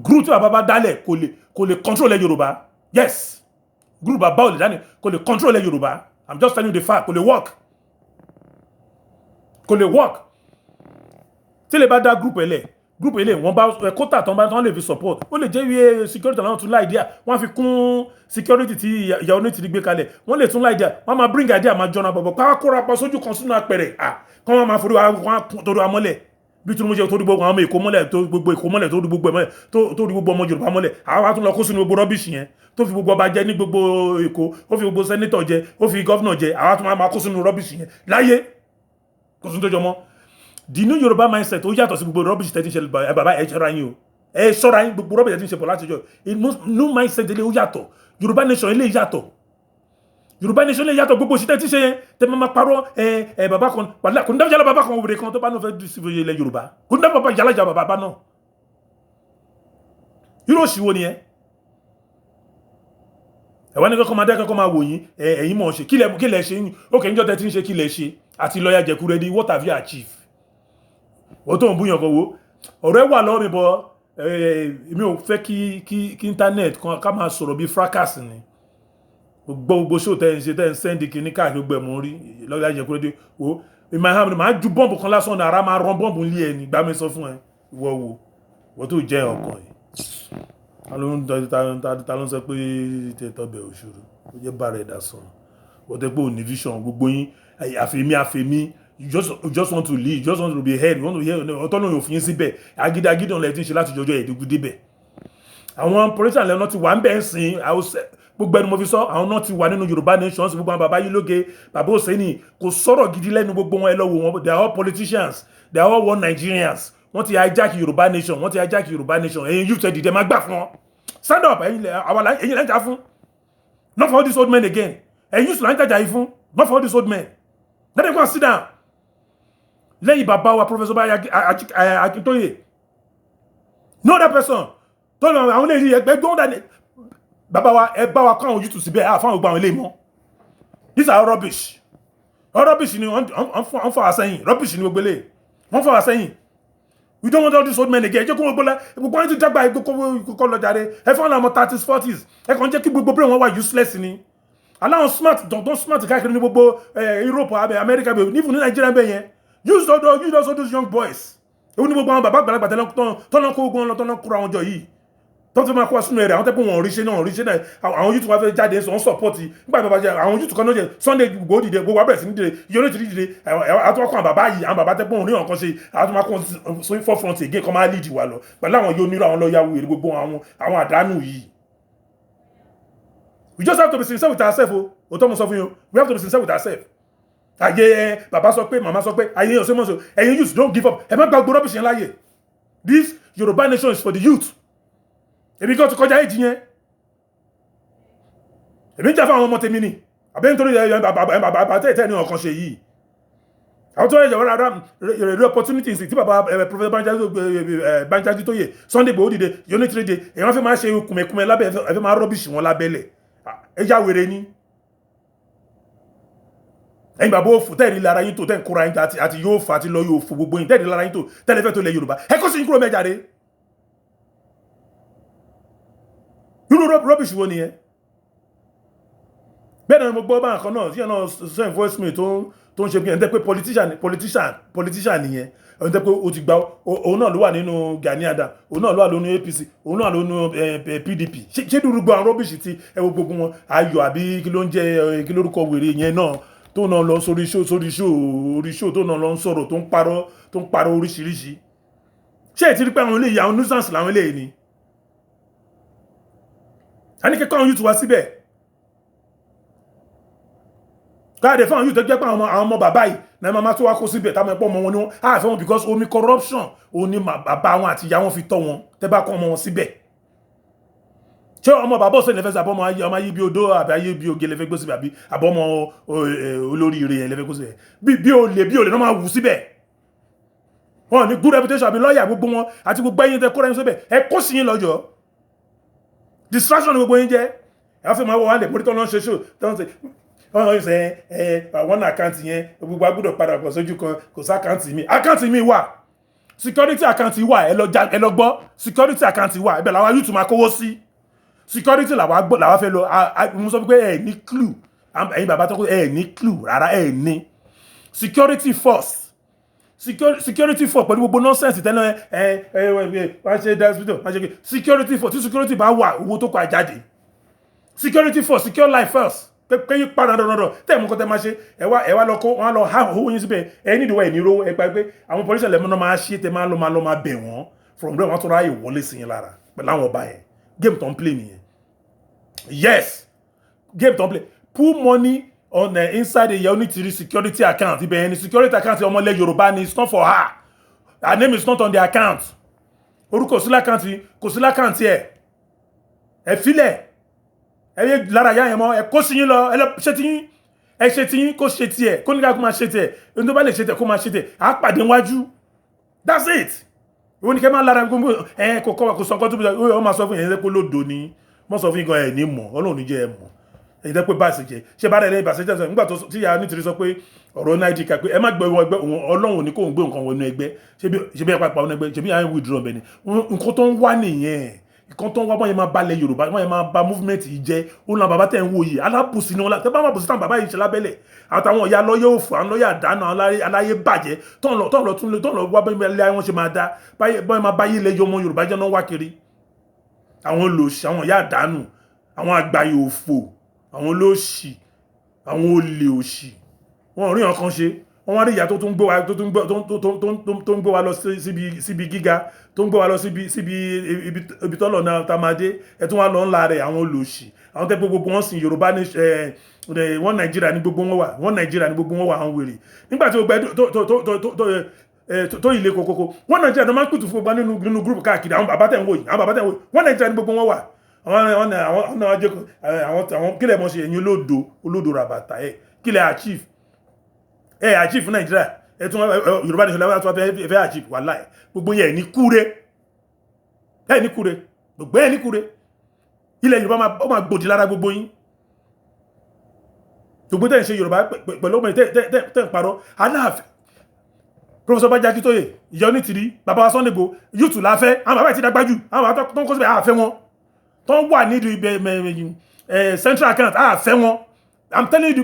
group tí bàbá bá dálẹ̀ kò lè control ẹ Yorùbá yes group bàbá ò lè dání kò lè control ẹ Yorùbá I'm just telling you the fact kò lè work tí lè bá dá group ẹlẹ̀ wọ́n bá kótà tán lè fi support ó lè jẹ́ ìwé security náà tún láìdíà wọ́n fi kún security tí ìyàwó ní ti gbé kalẹ̀ wọ́n lè tún láìdíà wọ́n máa bring idea máa jọna bọ̀bọ̀ káàkóra pa sójú kan sínú apẹ̀rẹ̀ kán wọ́n máa forí wọn torí wa mọ́lẹ̀ bí tí mo jẹ́ tó rí gbogbo àwọn ọmọ èkó mọ́lẹ̀ tó rí gbogbo ọmọ Yorùbá mọ́lẹ̀ àwọn tún lọ kó sínú gbogbo rọ́bìṣì yẹn tó fi gbogbo ọba jẹ ní gbogbo Èkó ó fi gbogbo sẹ́nítọ̀ jẹ ó fi gọ́fìnà jẹ àwọn tún máa kó sínú rọ́bìṣì yẹn láyé kó sínú tó jọmọ́ the new Yorùbá mindset ó yàtọ̀ sí gbogbo rọ́bìṣì tẹ́tí ṣe bàbá ẹ̀ ṣọ́ra yín o ẹ̀ ṣọ́ra yín gbogbo rọ́bìṣì tẹ́tí ṣe pọ̀ láti jọ new mindset ilé ó yàtọ̀ Yorùbá nation ilé yàtọ̀ Yorùbá nation ilé yàtọ̀ gbogbo òṣìṣẹ́ tí ṣe yẹn tẹ́ máa parọ́ bàbá kan wàlá kò ní dábàá yálà bàbá kan òwúrẹ́ kan tó bá náà fẹ́ dùn sí ilẹ̀ Yorùbá kò ní dábàá yálà jà bàbá náà irú òṣìwò ni ẹ̀wọ́n ní kọ́kọ́ máa dẹ́kọ́kọ́ máa wò yín ẹ̀yin mọ̀ ṣe kí lẹ̀ ṣe yín ókè níjọ́ tẹ́ tí ń ṣe kí lẹ̀ ṣe àti lọ́ọ̀yà Jẹ̀kúrẹ́dì what have you achieved wọ́n tó ń búyàn kan wo ọ̀rọ̀ ẹ̀ wà lọ́wọ́ mi bọ́ èmi ò fẹ́ kí internet ká máa sọ̀rọ̀ bí fracas ni gbogbo show tẹ́ ń ṣe tẹ́ ń sẹ́ndì kìíní káàkiri gbẹ̀mú rí lọ́ọ̀yà Jẹ̀kúrẹ́dì wo máa ju bọ́ǹbù kan lásán ara máa rán bọ́ǹbù ní ẹ̀ ní gbá mi sọ fún ẹ wọ́n tó jẹ́ ọkàn yìí ta ló ń sọ pé tẹ́tọ́bẹ̀ òṣòro ó jẹ́ bára ẹ̀dá sàn wọ́n tẹ́ pé ò ní vision gbogbo yín àfẹ́mí you just want to lead you just want to be heard you want to hear ọ̀tọ́ náà yóò fi yín síbẹ̀ agídí ọ̀nà ẹ̀ tí ń ṣe láti jọjọ́ ẹ̀ẹ́dógún débẹ̀ àwọn politician lẹ́nu ti wà ń bẹ̀ ń sìn gbogbo ẹni mo fi sọ àwọn náà ti wà nínú Yorùbá nation gbogbo àwọn bàbá yìí lóge bàbá Òsèní kò sọ̀rọ̀ gidi lẹ́nu gbogbo wọn ẹ lọ́wọ́ wọn they are all politicians they are all one Nigerians wọ́n ti hijack Yorùbá nation ẹ̀yin youth dìde máa gbà fún wọn stand up ẹ̀yin lẹ́jà fún not for all these old men again ẹ̀yin youth lẹ́jà yìí fún not for all these old men let them go and sit down lẹ́yìn bàbá wa Professor Akintoye no other person tó lọ àwọn ilé ẹgbẹ́ gbọ́n dání bàbá wa ẹ bá wa kọ́ àwọn youth síbẹ̀ àfáwọn gbọ́ àwọn ilé mọ́ these are rubbish ni wọ́n fà wá sẹ́yìn rubbish ni gbogbo ilé wọ́n fà wá sẹ́yìn. We don't want all these old men again. Jẹ́ kó wọ́n gbọ́lá gbogbo wọn ti dàgbà kó lọ jàre ẹ fún àwọn 30s 40s ẹ kàn jẹ́ kí gbogbo brain wọn wà useless ni aláwọn smart don smart káàkiri ní gbogbo Europe abẹ America bẹ nífun ní Nigeria bẹ yẹn use all those young boys ewu ní gbogbo àwọn bàbá àgbàlagbà tọ́nà kó gbogbo wọn lọ tọ́nà kúrò àwọn jọ yìí tọ́tí máa kó sínú ẹ̀rẹ̀ àwọn tẹ́pọ̀ wọn ríṣẹ́ náà àwọn youth wá fẹ́ jáde sọ wọ́n support nígbà bàbá jẹ́ àwọn youth kan náà jẹ́ Sunday gbogbo dìde gbogbo abẹ́rẹ́ sí ní dìde yóò ti dìde àtúwọ́kọ̀ àbàbá yìí àwọn bàbá tẹ́pọ̀ wọn rí ọ̀kan ṣe àtúwọ́kọ̀ sórí forefront again kan máa lead wa lọ pẹ̀lú àwọn yóò nílò àwọn lọ́yàwó èrè gbogbo àwọn àdánù yìí. We just have to be sincere with ourselves o tó mo sọ fún yín we have to be sincere with ourselves. Ayé bàbá sọ pé màmá sọ pé ayé ọ̀sẹ̀ mọ̀ sọ ẹ̀yin youth don't give up ẹ má gbàgbọ́ rọ́bìṣẹ́ láyè. This Yorùbá nation is for the youth. Èmi kan ti kọjá èjì yẹn èmi ń jà fún àwọn ọmọ tèmi ni àbẹ́ nítorí bàbá tẹ́ẹ̀tẹ́ ní ọ̀kan ṣe yìí àwọn tó yẹ rárá rẹ̀ opportunities tí bàbá Professor Banjagi tó yẹ Sunday Igboho dìde unity dìde èyàn fẹ́ máa ṣe kùmẹ̀kùmẹ̀ lábẹ́ ẹ̀fẹ́ máa rọ́bìṣì wọn lábẹ́lẹ̀ ẹjá wèrè ní ẹ̀yin bàbá òfò tẹ́ẹ̀rí lára yín tó tẹ́ ń kóra yín àti yóò fà àti lọ yóò fò gbogbo yín tẹ́ẹ̀rí lára yín tó tẹ́lẹ̀fẹ́ tó lẹ Yorùbá ẹ kó sí yín kúrò mẹ́jáde irú rubbish wo nìyẹn bẹ́ẹ̀ náà mo gbọ́ bá nǹkan náà tí ẹ̀ náà send voice mail tó ń ṣe bí ẹ̀ ń tẹ́ pé politician nìyẹn ẹ̀ ń tẹ́ pé ó ti gba òun náà ló wà nínú Gani Adams òun náà ló wà nínú APC òun náà ló nínú PDP ṣé dúró gbọ́ àwọn rubbish tí ẹ wo gbogbo wọn ayọ̀ àbí kí ló ń jẹ́ kí lórúkọ wèrè yẹn náà tó náà lọ sórí show tó náà lọ ń sọ̀rọ̀ tó ń parọ́ oríṣiríṣi ṣé ẹ ti rí pé àwọn eléyìí àwọn nuisance làwọn eléyìí ni a ní kẹ́kọ̀ọ́ àwọn youth wá síbẹ̀ káàdé fún àwọn youth tó jẹ́ pé àwọn ọmọ bàbá yìí náà máa tó wá kó síbẹ̀ táwọn ẹ̀pọ̀ ọmọ wọn ni wọ́n á fẹ́ wọn because omi corruption òun ni bàbá wọn àti ìyá wọn fi tọ́ wọn tẹ́ bá kọ́ ọmọ wọn síbẹ̀ ṣé ọmọ bàbá ọ̀sẹ̀ lẹ́fẹ̀ẹ́ sàbọ̀ ọmọ ayé bí odó àbí ayé bí oge lẹ́fẹ̀ẹ́ gbó síbẹ̀ àbí àbọ̀ ọmọ olóríire yẹn lẹ́fẹ̀ẹ́ gbó síbẹ̀ bí olè náà máa wù síbẹ̀ wọn ní good reputation àbí lọ́ọ̀yà gbogbo wọn àti gbogbo ẹ̀yin tẹ́ kóra yín síbẹ̀ ẹ kó sí yín lọ́jọ́ distraction ni gbogbo yín jẹ́ ẹ fi máa wọ wá lè mórí tó lọ́n ṣe ṣó tó ń ṣe wọ́n ṣe àwọn àkáǹtì yẹn gbogbo agbọ́dọ̀ padà pọ̀ sójú kan kò sí àkáǹtì mi wà security àkáǹtì wà ẹ lọ gbọ́ security àkáǹtì wà ibẹ̀ làwọn youth máa kówó sí security làwọn fẹ́ lọ mo sọ pé ẹ ní clue ẹ̀yin bàbá tó kó ẹ ní clue rárá ẹ ní security force pẹ̀lú gbogbo nonsense tẹ́lẹ̀ wọ́n ṣe hospital wọ́n ṣe security force tí security bá wà owó tó kọ àjáde security force secure life first pé yí padà dandan tẹ́ mú kọ́ tẹ́ máa ṣe ẹwà lọ kó wọ́n lọ ha owó yín síbẹ̀ ẹ nídìí wọ́n ẹ̀ ní rówó ẹ gbà pé àwọn police lẹ́mọ́ náà máa ṣe tẹ́ máa lọ máa bẹ̀ wọ́n from there wọ́n tó ráyè wọlé sí yín lára pẹ̀lú àwọn ọba yẹn game tó ń play nìyẹn yes game tó ń play put money on the inside the unitary security account ibẹ̀ yẹn ni security account ọmọlẹ̀ Yorùbá ni it's not for her name is not on the account orúkọ kò sí lákàntì ẹ filẹ̀ ẹ yé lára yá yẹn mọ́ ẹ kó sí yín lọ ẹ ṣe tí yín kó ṣe tiẹ̀ kó nígbà kó máa ṣe tiẹ̀ ẹni tó bá lè ṣe tiẹ̀ kó máa ṣe tiẹ̀ á pàdé wájú that's it ìwọ ni kẹ́ máa lára gbogbo kò sọ nǹkan tó bí ọ máa sọ fún yẹn pé lódo ni wọ́n sọ fún yín gan ẹ̀ ní mọ̀ Ọlọ́run ní jẹ́ ẹ mọ̀ ẹ̀yin tẹ́ pé bá ṣe jẹ́ ṣé bá rẹ̀ bá ṣe jẹ́ sọ nígbà tó tí ìyá nítorí sọ pé ọ̀rọ̀ nàìjíríà pé ẹ má gbé ẹgbẹ́ Ọlọ́run ní kò ń gbé nǹkan wọnú ẹgbẹ́ ṣé bí ẹ pàpà ọ̀nà ẹgbẹ́ ṣé bí àwọn withdraw bẹ́ẹ̀ ni nǹkan tó ń wá nìyẹn nǹkan tó ń wá wọ́n yẹn máa balẹ̀ Yorùbá wọ́n yẹn máa ba movement yìí jẹ́ òun náà bàbá tẹ̀ ń wò yìí alábùsí ni wọ́n tẹ́ bá máa bùsí táwọn bàbá yìí ṣe lábẹ́lẹ̀ àtàwọn ìyá lọ́yẹ̀ òfò àwọn lọ́yẹ̀ àdánù aláyé bàjẹ́ tọ́n lọ wá bẹ́ẹ̀ wọ́n ṣe máa dá báyìí máa báyìí ilẹ̀ ọmọ Yorùbá jẹ́ náà wá kiri àwọn olòṣì àwọn ìyá àdánù àwọn àgbáyé òfò àwọn olóṣì àwọn olè òṣì wọn rí nǹkan ṣe wọn wá rí ìyá tó ń gbé wa lọ síbi gíga tó ń gbé wa lọ síbi ibi tọ́lọ̀ náà tá máa dé ẹ̀ tún wá lọ ńlá rẹ̀ àwọn olòṣì àwọn tẹ́ pé gbogbo wọn sìn Yorùbá ní wọn Nàìjíríà ní gbogbo wọn wà wọn Nàìjíríà ní gbogbo wọn wà àwọn wèrè nígbà tí ó gbẹ tó ilé kokoko wọn Nàìjíríà tó máa ń pìtù fún gbogbo nínú gúrùpù káàkiri àwọn bàbá tẹ̀ ń wò yìí wọn Nàìjíríà ní gbogbo wọn wà àwọn kílẹ̀ mọ́ ṣe ẹ̀yin olódo ràbàtà kílẹ̀ achieve Nàìjíríà ẹ̀tún Yorùbá nation lẹ́wọ́n tó fẹ́ achieve wàláhì gbogbo yẹn ní kúrẹ́ gbogbo ẹ̀ ní kúrẹ́ ilẹ̀ Yorùbá máa gbòdì lára gbogbo yín gbogbo tẹ́ ń ṣe Yorùbá pẹ̀lú ọmọ tẹ́ ń parọ́ Aláàfin Professor Banji Akintoye ìyá onítìrí bàbá wa Sunday Igboho yúùtù láfẹ́ àwọn bàbá ti dàgbájú àwọn bàbá tó ń kó síbẹ̀ àfẹ́ wọn tó ń wà nídìí central account àfẹ́ wọn I'm telling you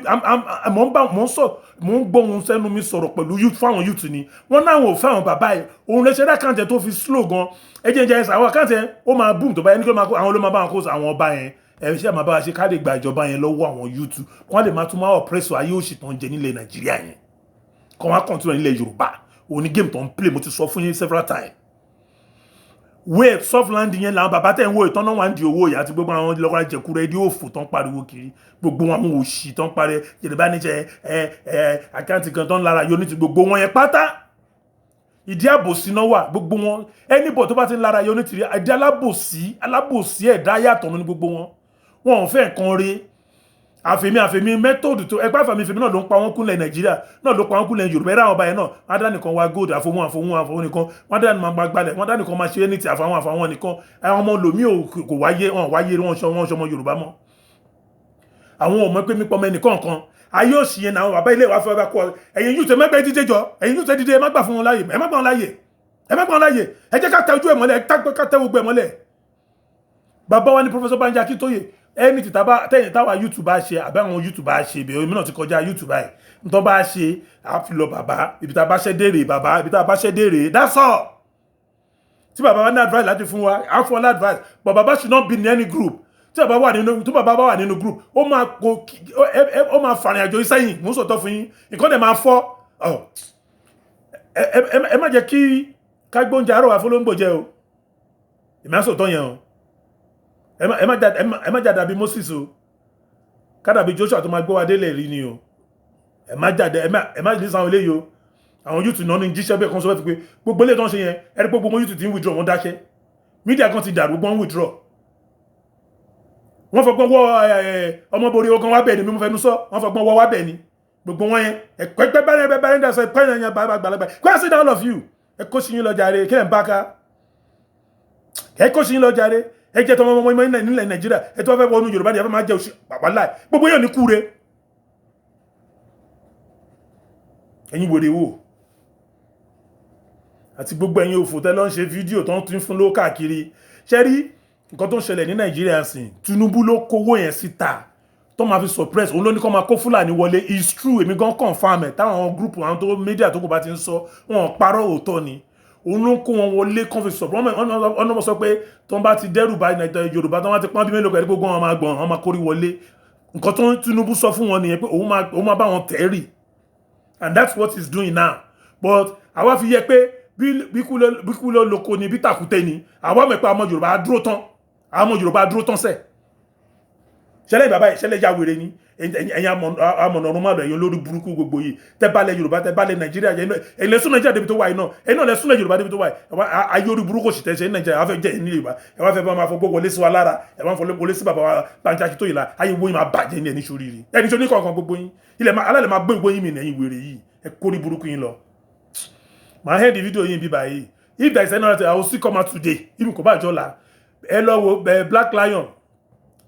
mo ń gbóhun sẹ́nu mi sọ̀rọ̀ pẹ̀lú youth fáwọn youth ni wọ́n náà wò fáwọn bàbá ẹ̀ òun lè ṣe dá kàǹtẹ̀ tó fi slow gan ẹjẹ́ ẹ̀sà àwọn kàǹtẹ̀ ó máa boom tó bá yẹn ní kí àwọn ló máa bá wọn kó àwọn ọba yẹn ẹ̀ṣẹ́ máa bá wa ṣe ká lè gba ìjọba yẹn lọ́wọ́ àwọn youth wọ́n lè máa tún máa oppressor ayé òṣì tó ń jẹ nílẹ̀ Nàìjíríà yẹn kọ́ wọn continue nílẹ̀ Yorùbá òun ni game tó ń play mo ti sọ fún yín several times wave soft land yẹn làwọn bàbá tẹ̀ ń wo ìtọ́nà wà ń di owó yìí àti gbogbo àwọn lọ́kọ́lá jẹ̀kú rẹ̀ di òfò tán pariwo kiri gbogbo àwọn òṣì tán parẹ́ Yorùbá níṣẹ́ àkáǹtì kan tán lára yóò ní ti gbogbo wọn yẹn pátá ìdí àbòsí náà wà gbogbo wọn anybody tó bá ti ń lára yóò ní ti rí ìdí alábòsí ẹ̀dá yàtọ̀ ní gbogbo wọn ò fẹ́ nǹkan rí àfẹ̀mí mẹ́tọ̀dù tó ẹgbẹ́ àfẹ̀mí náà ló ń pa wọ́n kúnlẹ̀ Nàìjíríà náà ló pa wọ́n kúnlẹ̀ Yorùbá ẹ̀rọ àwọn ọba yẹn náà wọ́n dá nìkan wá gold àfọwọ́n nìkan wọ́n dá nìkan máa gbalẹ̀ wọ́n dá nìkan máa ṣe anything àfọwọ́n nìkan àwọn ọmọ lòmí kò wáyé wọn ṣọmọ Yorùbá mọ́ àwọn ò mọ̀ pé mípọ̀ mẹ́nìkan kan ayé òsì yẹn náà bàbá ilé wa fẹ́ bá kọ́ ẹ̀yin yóò tẹ mẹ́gbẹ́ dídé jọ ẹ̀yin yóò tẹ dídé ẹ má gbà fún wọn láàyè ẹ má gbà wọn láàyè ẹ má gbà wọn láàyè ẹ jẹ́ ká tẹ ojú ẹ̀ mọ́lẹ̀ ká tẹ gbogbo ẹ̀ mọ́lẹ̀. Bàbá wa ní Professor Banji Akintoye ẹni tẹ́yìn táwa YouTube bá ṣe àbí àwọn YouTube bá ṣe ìbẹ̀rẹ̀ mi náà ti kọjá YouTube báyìí nítorí bá ṣe àfilọ̀ bàbá ibi tá a bá ṣẹ́ dèrè bàbá ibi tá a bá ṣẹ́ dèrè that's all. Tí bàbá wa ní advice láti fún wa á fún wa ní advice but bàbá should not be in any group. Tí bàbá bá wà nínú group ó máa fàrin àjò ìsẹ́yìn mú sọ̀tọ̀ fún yín nǹkan dẹ̀ máa fọ́ ẹ má jẹ́ kí kágbóúnjẹ àárọ̀ wà fọlọ́ngbò jẹ́ o ìmọ̀ sọ̀tọ̀ yẹn o ẹ má jà dàbí Moses o kádàbí Joshua tó máa gbé wa délẹ̀ rí ni o ẹ má ní sáwọn eléyìí o àwọn youth náà ní jíṣẹ́ bẹ́ẹ̀ kan sọ pé gbogbo ilé tó ń ṣe yẹn ẹni pé gbogbo youth ti ń withdraw wọn dákẹ́ mídíà kan ti dàrú gbọ́n withdraw wọ́n fọgbọ́n wọ́ ọmọborí ogun wá bẹ̀ ni mímú fẹnu sọ wọ́n fọgbọ́n wọ́ wá bẹ̀ ni gbogbo wọn yẹn ẹ̀pẹ́ bẹ́rẹ̀ ń dẹ̀sẹ̀ pẹ́ yẹn gbàlagbà kó sit down all of you ẹ kó sí yín lọ jàre kí ẹ̀ ń bá ká ẹ kó sí yín lọ jàre ẹ jẹ́ tọmọ ọmọ nílẹ̀ Nàìjíríà ẹ tó fẹ́ wọnú Yorùbá ni ẹ fẹ́ máa jẹ òṣì pàpàlà gbogbo yóò ní kúre ẹ̀yin wèrè wò àti gbogbo ẹ̀yin òfò tẹ́ lọ ń ṣe fídíò tó ń tún fún ló káàkiri ṣe rí nǹkan tó ń ṣẹlẹ̀ ní Nàìjíríà sìn Tinubu ló kówó yẹn síta tó máa fi suppress òun ló ní kó máa kó Fúlàní wọlé is true èmi gan confirm ẹ̀ táwọn group àwọn tó media tó kò bá ti ń sọ wọn parọ́ òótọ́ ni òun ló ń kó wọn wọlé kán fi sọ̀rọ̀ ọ̀nà sọ pé tó ń bá ti dẹ́rù bá Yorùbá tó ń bá ti pọ́n bí mélòó pẹ̀lú gbogbo wọn máa gbọ̀n wọn máa kórí wọlé nǹkan tó ń Tinubu sọ fún wọn nìyẹn pé òun máa bá wọn tẹ̀rì and that's what he's doing now but àwa fi yẹ pé bí kú ló lóko ni bí tàkúté ni àwa mọ̀ pé ọmọ Yorùbá dúró tán sẹ̀ ṣẹlẹ̀ bàbá ìṣẹ̀lẹ̀ ya wèrè ni ẹ̀yin amọ̀nà ọ̀run máa lọ ẹ̀yin olórí burúkú gbogbo yìí tẹ́bálẹ̀ Yorùbá tẹ́bálẹ̀ Nàìjíríà ẹ̀yin lẹ́sùn Nàìjíríà débi tó wà yìí náà ẹ̀yin náà lẹ́sùn Yorùbá débi tó wà yìí ayé orí burúkú sì tẹ̀sẹ̀ Nàìjíríà wá fẹ́ jẹ́ ní Yorùbá ẹ̀ wá fẹ́ bá máa fọgbọ́ wọlé sí wa lára ẹ̀ wá fọlé wọlé sí bàbá wa Banji Akintoye la ayé wo yìí máa bàjẹ́ ní ẹni sórí rí ẹni tó ní kọ̀ọ̀kan gbogbo yín alálẹ̀ máa gbé ìgbó yín mi nẹ̀yìn wèrè yìí ẹ kórí burúkú yín lọ máa hẹ́ di fídíò yín bíbá yìí if there is any other I will still come out today even kò bá jọ la ẹ lọ wo Black Lion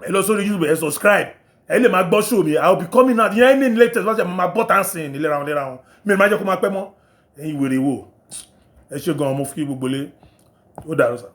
ẹ lọ sórí YouTube ẹ subscribe ẹ lè máa gbọ́ show mi I will be coming out yẹn ní latest wọ́n ṣe máa bọ́ tánsìn ní lera wọn mi ò máa jẹ́ kó máa pẹ́ mọ́ ẹ̀yin wèrè wò ẹ ṣe gan-an mo fi gbogbo lé ó dàrú sá.